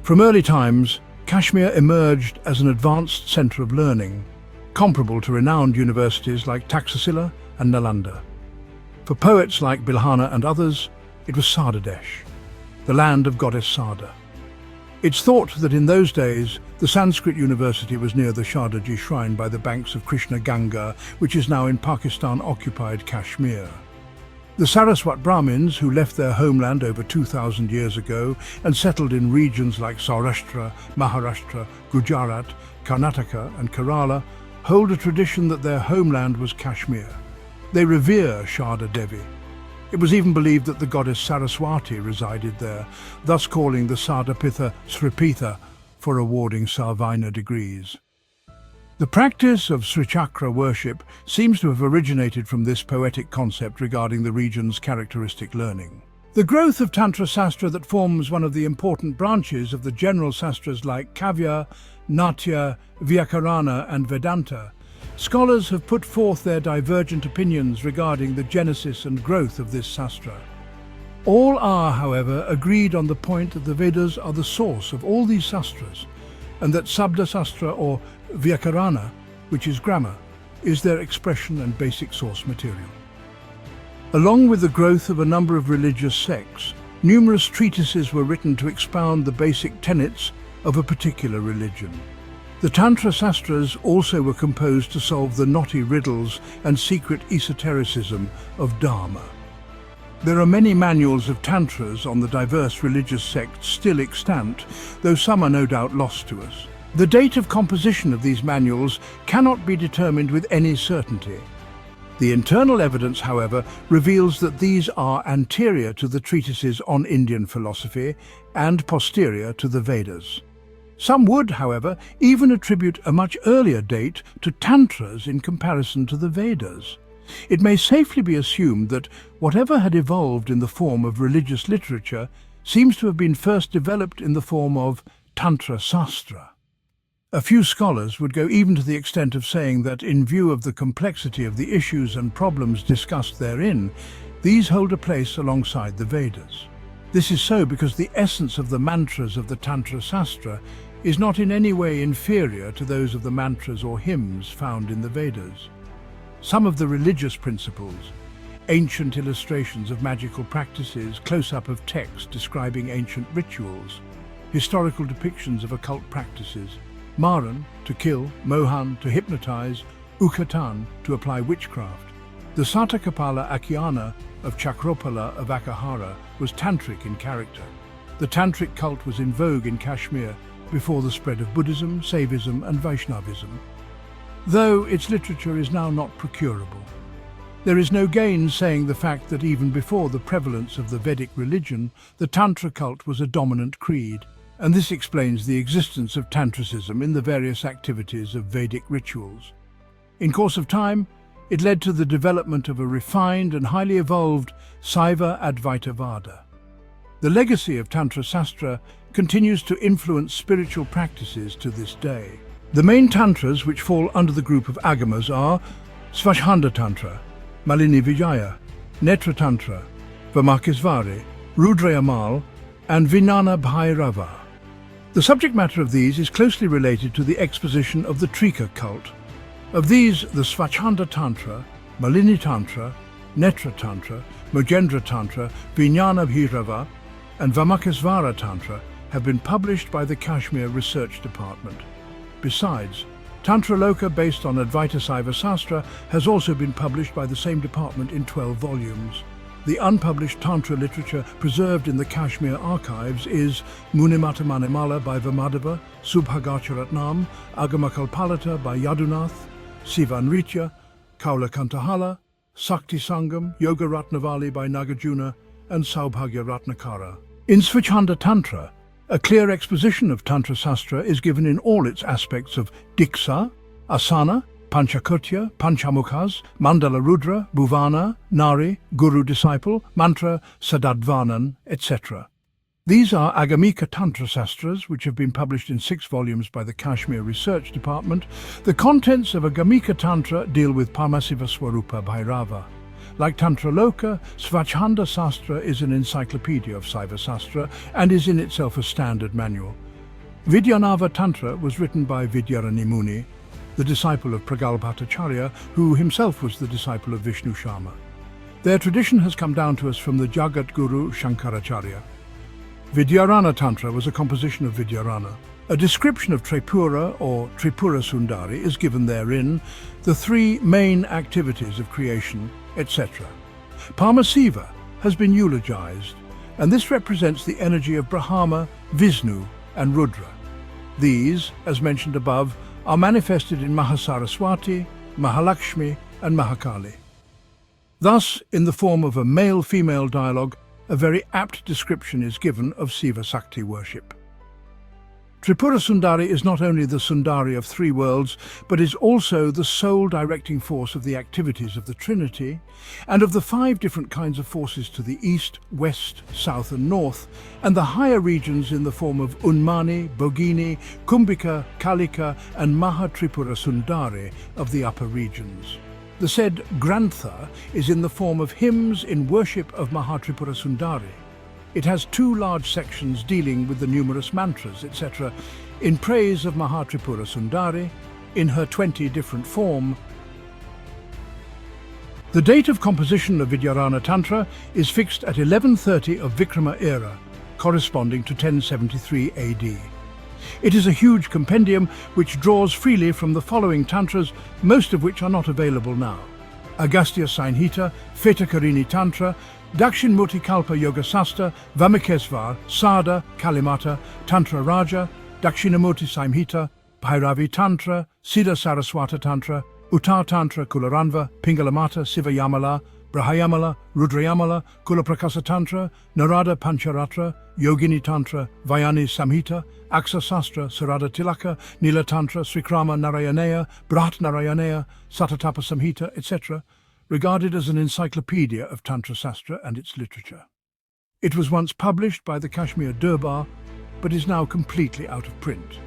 From early times, Kashmir emerged as an advanced centre of learning, comparable to renowned universities like Taxila and Nalanda. For poets like Bilhana and others, it was Sardadesh, the land of goddess Sarda. It's thought that in those days, the Sanskrit university was near the Shardaji shrine by the banks of Krishna Ganga, which is now in Pakistan-occupied Kashmir. The Saraswat Brahmins, who left their homeland over 2,000 years ago and settled in regions like Saurashtra, Maharashtra, Gujarat, Karnataka and Kerala, hold a tradition that their homeland was Kashmir. They revere Sharda Devi. It was even believed that the goddess Saraswati resided there, thus calling the Sardapitha Sripitha for awarding Sarvina degrees. The practice of Srichakra worship seems to have originated from this poetic concept regarding the region's characteristic learning. The growth of Tantra Sastra that forms one of the important branches of the general sastras like Kavya, Natya, Vyakarana and Vedanta. Scholars have put forth their divergent opinions regarding the genesis and growth of this sastra. All are, however, agreed on the point that the Vedas are the source of all these sastras, and that Sabda Sastra or Vyakarana, which is grammar, is their expression and basic source material. Along with the growth of a number of religious sects, numerous treatises were written to expound the basic tenets of a particular religion. The Tantra Sastras also were composed to solve the knotty riddles and secret esotericism of Dharma. There are many manuals of Tantras on the diverse religious sects still extant, though some are no doubt lost to us. The date of composition of these manuals cannot be determined with any certainty. The internal evidence, however, reveals that these are anterior to the treatises on Indian philosophy and posterior to the Vedas. Some would, however, even attribute a much earlier date to Tantras in comparison to the Vedas. It may safely be assumed that whatever had evolved in the form of religious literature seems to have been first developed in the form of Tantra Sastra. A few scholars would go even to the extent of saying that, in view of the complexity of the issues and problems discussed therein, these hold a place alongside the Vedas. This is so because the essence of the mantras of the Tantra Sastra is not in any way inferior to those of the mantras or hymns found in the Vedas. Some of the religious principles, ancient illustrations of magical practices, close-up of text describing ancient rituals, historical depictions of occult practices, Maran to kill, Mohan to hypnotize, Ukatan to apply witchcraft. The Satakapala Akhyana of Chakropala of Akahara was tantric in character. The tantric cult was in vogue in Kashmir before the spread of Buddhism, Saivism and Vaishnavism, though its literature is now not procurable. There is no gainsaying the fact that even before the prevalence of the Vedic religion, the Tantra cult was a dominant creed, and this explains the existence of Tantricism in the various activities of Vedic rituals. In course of time, it led to the development of a refined and highly evolved Saiva Advaita Vada. The legacy of Tantra Sastra continues to influence spiritual practices to this day. The main tantras which fall under the group of agamas are Svachhanda Tantra, Malini Vijaya, Netra Tantra, Vamakesvari, Rudrayamal, and Vijnana Bhairava. The subject matter of these is closely related to the exposition of the Trika cult. Of these, the Svachhanda Tantra, Malini Tantra, Netra Tantra, Mojendra Tantra, Vijnana Bhairava, and Vamakesvara Tantra have been published by the Kashmir Research Department. Besides, Tantra Loka, based on Advaita Saiva Sastra, has also been published by the same department in 12 volumes. The unpublished Tantra literature preserved in the Kashmir archives is Munimata Manimala by Vamadeva, Subhagacharatnam, Agamakalpalata by Yadunath, Sivanritya, Kaula Kantahala, Sakti Sangam, Yoga Ratnavali by Nagarjuna, and Saubhagya Ratnakara. In Svachhanda Tantra, a clear exposition of Tantra Sastra is given in all its aspects of Diksha, Asana, Panchakutya, Panchamukhas, Mandala Rudra, Bhuvana, Nari, Guru-disciple, Mantra, Sadadvanan, etc. These are Agamika Tantra Sastras, which have been published in 6 volumes by the Kashmir Research Department. The contents of Agamika Tantra deal with Parmasiva Swarupa Bhairava. Like Tantra Loka, Svachhanda Sastra is an encyclopedia of Saiva Sastra and is in itself a standard manual. Vidyanava Tantra was written by Vidyarani Muni, the disciple of Pragalbhatacharya, who himself was the disciple of Vishnu Sharma. Their tradition has come down to us from the Jagat Guru Shankaracharya. Vidyarana Tantra was a composition of Vidyarana. A description of Tripura or Tripura Sundari is given therein, the three main activities of creation, etc. Parmasiva has been eulogized, and this represents the energy of Brahma, Vishnu, and Rudra. These, as mentioned above, are manifested in Mahasaraswati, Mahalakshmi, and Mahakali. Thus, in the form of a male-female dialogue, a very apt description is given of Siva Sakti worship. Tripura Sundari is not only the Sundari of three worlds, but is also the sole directing force of the activities of the Trinity and of the 5 different kinds of forces to the east, west, south and north, and the higher regions in the form of Unmani, Bogini, Kumbhika, Kalika and Mahatripura Sundari of the upper regions. The said Grantha is in the form of hymns in worship of Mahatripura Sundari. It has 2 large sections dealing with the numerous mantras, etc., in praise of Mahatripura Sundari in her 20 different form. The date of composition of Vidyarana Tantra is fixed at 1130 of Vikrama era, corresponding to 1073 AD. It is a huge compendium which draws freely from the following tantras, most of which are not available now: Agastya Sinhita, Fetakarini Tantra, Dakshinmurti Kalpa Yoga Sastra, Vamikesvar, Sada, Kalimata, Tantra Raja, Dakshinamurti Samhita, Bhairavi Tantra, Siddha Saraswata Tantra, Uttar Tantra Kularanva, Pingalamata, Sivayamala, Brahayamala, Rudrayamala, Kulaprakasa Tantra, Narada Pancharatra, Yogini Tantra, Vayani Samhita, Aksa Sastra, Sarada Tilaka, Nila Tantra, Srikrama Narayanaya, Brat Narayanaya, Satatapa Samhita, etc., regarded as an encyclopedia of Tantra Sastra and its literature. It was once published by the Kashmir Durbar, but is now completely out of print.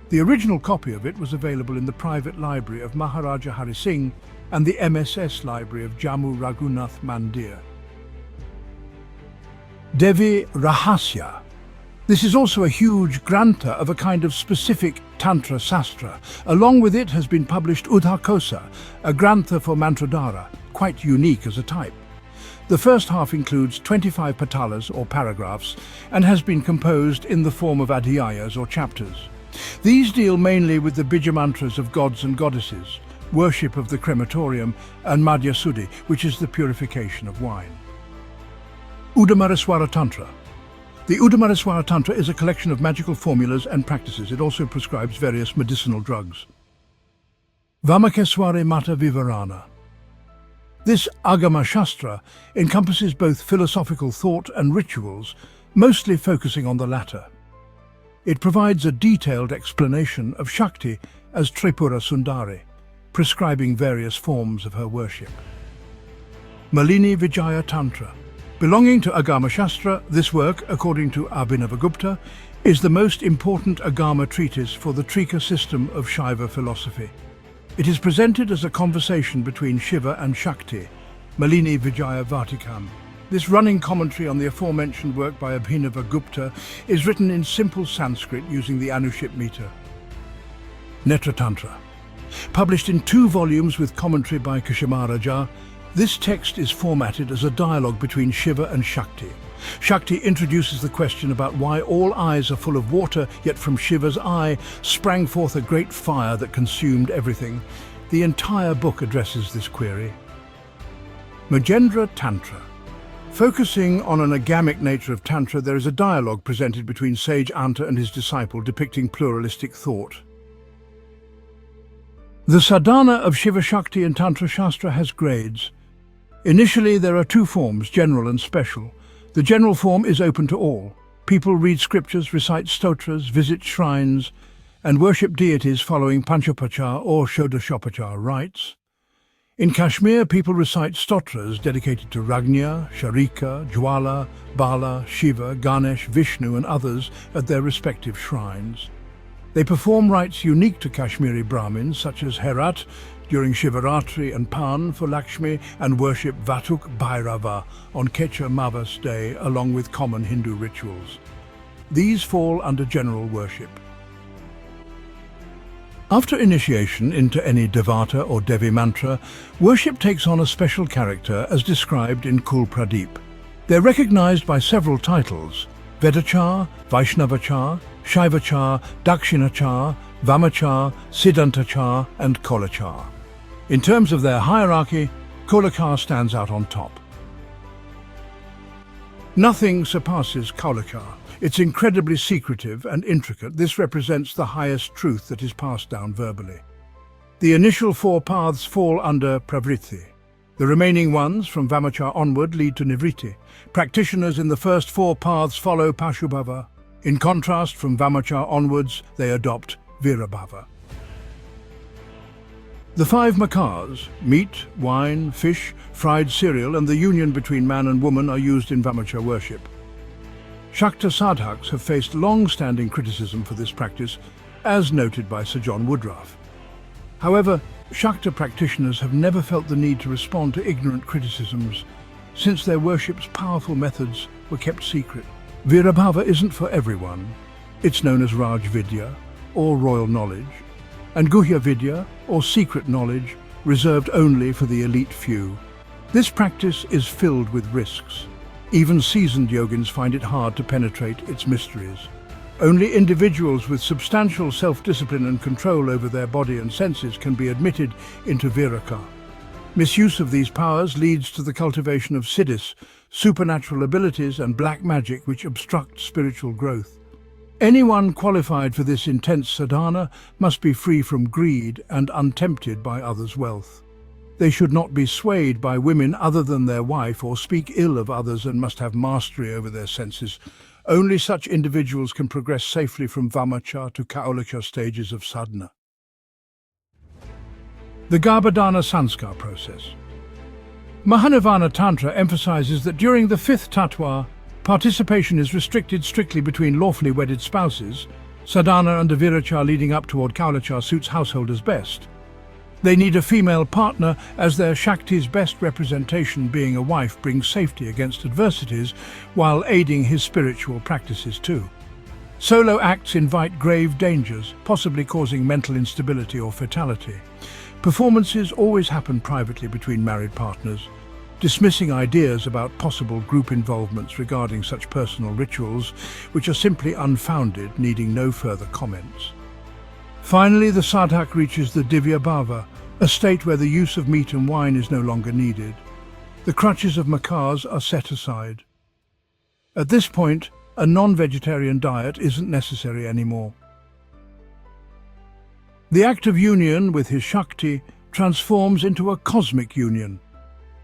The original copy of it was available in the private library of Maharaja Hari Singh and the MSS library of Jammu Raghunath Mandir. Devi Rahasya. This is also a huge grantha of a kind of specific Tantra Sastra. Along with it has been published Udhakosa, a grantha for Mantradhara, quite unique as a type. The first half includes 25 patalas or paragraphs and has been composed in the form of adhyayas or chapters. These deal mainly with the bija mantras of gods and goddesses, worship of the crematorium, and Madhyasuddhi, which is the purification of wine. Udamareswara Tantra. The Udamareswara Tantra is a collection of magical formulas and practices. It also prescribes various medicinal drugs. Vamakeswari Mata Vivarana. This Agama Shastra encompasses both philosophical thought and rituals, mostly focusing on the latter. It provides a detailed explanation of Shakti as Tripura Sundari, prescribing various forms of her worship. Malini Vijaya Tantra. Belonging to Agama Shastra, this work, according to Abhinavagupta, is the most important Agama treatise for the Trika system of Shaiva philosophy. It is presented as a conversation between Shiva and Shakti, Malini Vijaya Vartikam. This running commentary on the aforementioned work by Abhinavagupta is written in simple Sanskrit using the Anuship meter. Netra Tantra. Published in 2 volumes with commentary by Kushimaraja, this text is formatted as a dialogue between Shiva and Shakti. Shakti introduces the question about why all eyes are full of water, yet from Shiva's eye sprang forth a great fire that consumed everything. The entire book addresses this query. Magendra Tantra. Focusing on an agamic nature of Tantra, there is a dialogue presented between sage Anta and his disciple depicting pluralistic thought. The sadhana of Shiva Shakti in Tantra Shastra has grades. Initially, there are 2 forms, general and special. The general form is open to all. People read scriptures, recite stotras, visit shrines, and worship deities following Panchopachar or Shodashopachar rites. In Kashmir, people recite stotras dedicated to Ragnya, Sharika, Jwala, Bala, Shiva, Ganesh, Vishnu and others at their respective shrines. They perform rites unique to Kashmiri Brahmins, such as Herat during Shivaratri and Pan for Lakshmi, and worship Vatuk Bhairava on Kecha Mavas Day, along with common Hindu rituals. These fall under general worship. After initiation into any Devata or Devi mantra, worship takes on a special character as described in Kul Pradeep. They're recognized by several titles: Vedachar, Vaishnavachar, Shaivachar, Dakshinachar, Vamachar, Siddhantachar and Kolachar. In terms of their hierarchy, Kolachar stands out on top. Nothing surpasses Kolachar. It's incredibly secretive and intricate. This represents the highest truth that is passed down verbally. The initial four paths fall under Pravritti. The remaining ones, from Vamachar onward, lead to Nivritti. Practitioners in the first four paths follow Pashubhava. In contrast, from Vamachar onwards, they adopt Virabhava. The five makars, meat, wine, fish, fried cereal, and the union between man and woman are used in Vamachar worship. Shakta sadhaks have faced long-standing criticism for this practice, as noted by Sir John Woodruff. However, Shakta practitioners have never felt the need to respond to ignorant criticisms, since their worship's powerful methods were kept secret. Virabhava isn't for everyone. It's known as Raj Vidya, or royal knowledge, and Guhya Vidya, or secret knowledge, reserved only for the elite few. This practice is filled with risks. Even seasoned yogins find it hard to penetrate its mysteries. Only individuals with substantial self-discipline and control over their body and senses can be admitted into Viraka. Misuse of these powers leads to the cultivation of siddhis, supernatural abilities and black magic which obstruct spiritual growth. Anyone qualified for this intense sadhana must be free from greed and untempted by others' wealth. They should not be swayed by women other than their wife or speak ill of others, and must have mastery over their senses. Only such individuals can progress safely from Vamachar to Kaulaka stages of sadhana. The Garbhadhana Sanskar process. Mahanirvana Tantra emphasizes that during the fifth tattva, participation is restricted strictly between lawfully wedded spouses. Sadhana under Virachar leading up toward Kaulachar suits householders best. They need a female partner, as their Shakti's best representation, being a wife, brings safety against adversities while aiding his spiritual practices too. Solo acts invite grave dangers, possibly causing mental instability or fatality. Performances always happen privately between married partners, dismissing ideas about possible group involvements regarding such personal rituals, which are simply unfounded, needing no further comments. Finally, the sadhak reaches the Divya Bhava, a state where the use of meat and wine is no longer needed. The crutches of makars are set aside. At this point, a non-vegetarian diet isn't necessary anymore. The act of union with his Shakti transforms into a cosmic union.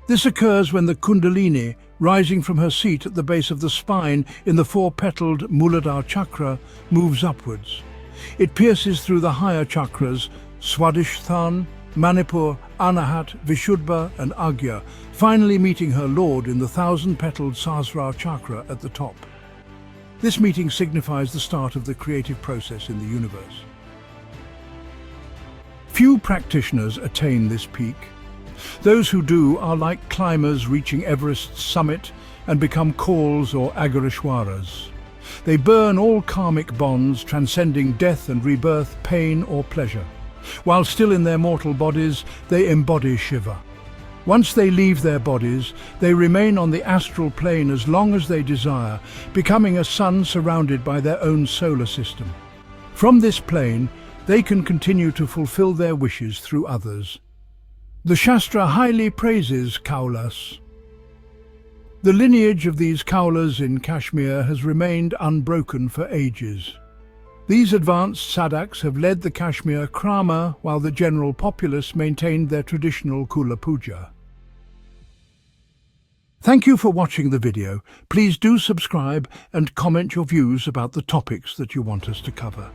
This occurs when the Kundalini, rising from her seat at the base of the spine in the four-petaled Muladhara chakra, moves upwards. It pierces through the higher chakras, Swadhisthana, Manipur, Anahat, Vishuddha and Agya, finally meeting her lord in the thousand-petaled Sahasrara chakra at the top. This meeting signifies the start of the creative process in the universe. Few practitioners attain this peak. Those who do are like climbers reaching Everest's summit and become Kauls or Agarishwaras. They burn all karmic bonds, transcending death and rebirth, pain or pleasure. While still in their mortal bodies, they embody Shiva. Once they leave their bodies, they remain on the astral plane as long as they desire, becoming a sun surrounded by their own solar system. From this plane, they can continue to fulfill their wishes through others. The Shastra highly praises Kaulas. The lineage of these Kaulas in Kashmir has remained unbroken for ages. These advanced sadhaks have led the Kashmir Krama, while the general populace maintained their traditional Kula Puja. Thank you for watching the video. Please do subscribe and comment your views about the topics that you want us to cover.